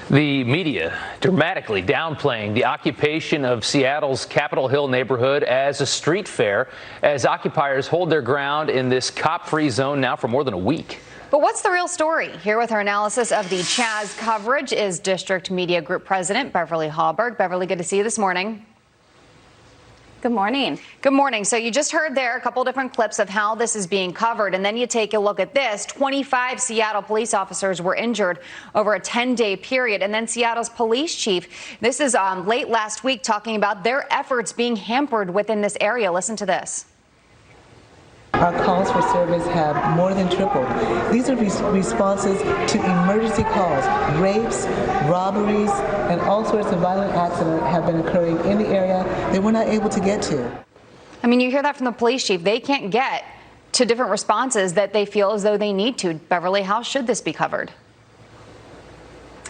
The media dramatically downplaying the occupation of Seattle's Capitol Hill neighborhood as a street fair as occupiers hold their ground in this cop-free zone now for more than a week. But what's the real story? Here with her analysis of the Chaz coverage is District Media Group President Beverly Hallberg. Beverly, good to see you this morning. Good morning. Good morning. So you just heard there a couple different clips of how this is being covered, and then you take a look at this. 25 Seattle police officers were injured over a 10-day period, and then Seattle's police chief, this is late last week, talking about their efforts being hampered within this area. Listen to this. Our calls for service have more than tripled. These are responses to emergency calls. Rapes, robberies, and all sorts of violent accidents have been occurring in the area that we're not able to get to. I mean, you hear that from the police chief. They can't get to different responses that they feel as though they need to. Beverly, how should this be covered?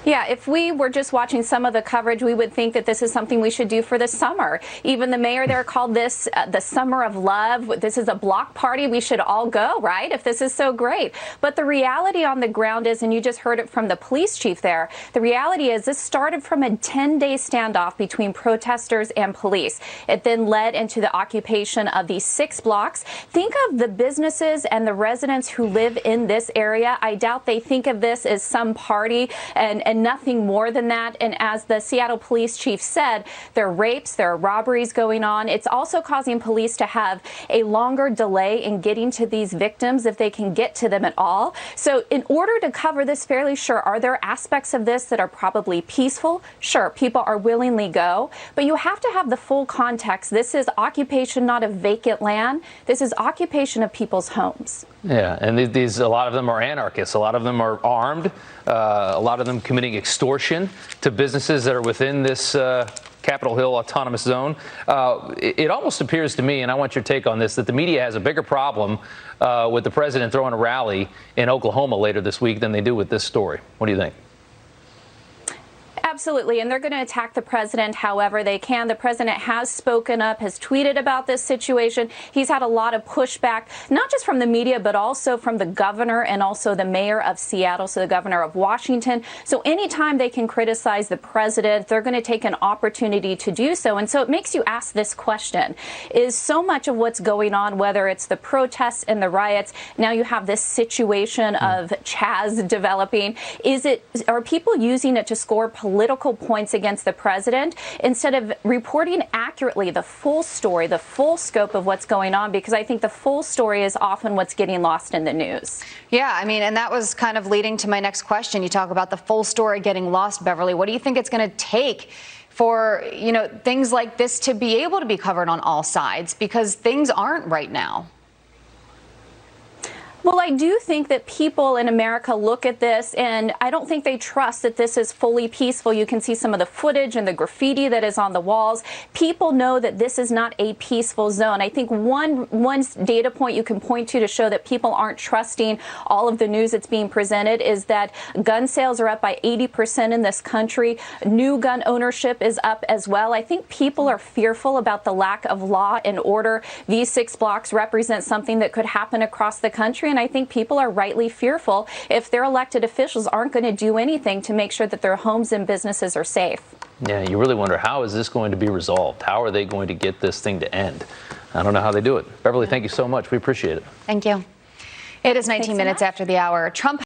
Yeah, if we were just watching some of the coverage, we would think that this is something we should do for the summer. Even the mayor there called this the summer of love. This is a block party. We should all go, right? If this is so great. But the reality on the ground is, and you just heard it from the police chief there, the reality is this started from a 10-day standoff between protesters and police. It then led into the occupation of these 6 blocks. Think of the businesses and the residents who live in this area. I doubt they think of this as some party and nothing more than that. And as the Seattle police chief said, there are rapes, there are robberies going on. It's also causing police to have a longer delay in getting to these victims if they can get to them at all. So in order to cover this fairly, sure, are there aspects of this that are probably peaceful? Sure, people are willingly go, but you have to have the full context. This is occupation, not of vacant land. This is occupation of people's homes. Yeah, and a lot of them are anarchists. A lot of them are armed. A lot of them committing extortion to businesses that are within this Capitol Hill autonomous zone. It almost appears to me, and I want your take on this, that the media has a bigger problem with the president throwing a rally in Oklahoma later this week than they do with this story. What do you think? Absolutely, and they're going to attack the president however they can. The president has spoken up, has tweeted about this situation. He's had a lot of pushback, not just from the media, but also from the governor and also the mayor of Seattle, so the governor of Washington. So anytime they can criticize the president, they're going to take an opportunity to do so. And so it makes you ask this question. Is so much of what's going on, whether it's the protests and the riots, now you have this situation of Chaz developing, are people using it to score political points against the president instead of reporting accurately the full story, the full scope of what's going on? Because I think the full story is often what's getting lost in the news. Yeah, I mean, and that was kind of leading to my next question. You talk about the full story getting lost, Beverly. What do you think it's going to take for, things like this to be able to be covered on all sides? Because things aren't right now. Well, I do think that people in America look at this, and I don't think they trust that this is fully peaceful. You can see some of the footage and the graffiti that is on the walls. People know that this is not a peaceful zone. I think one data point you can point to show that people aren't trusting all of the news that's being presented is that gun sales are up by 80% in this country. New gun ownership is up as well. I think people are fearful about the lack of law and order. These 6 blocks represent something that could happen across the country. And I think people are rightly fearful if their elected officials aren't going to do anything to make sure that their homes and businesses are safe. Yeah, you really wonder, how is this going to be resolved? How are they going to get this thing to end? I don't know how they do it. Beverly, thank you so much. We appreciate it. Thank you. It is 19 minutes after the hour. Trump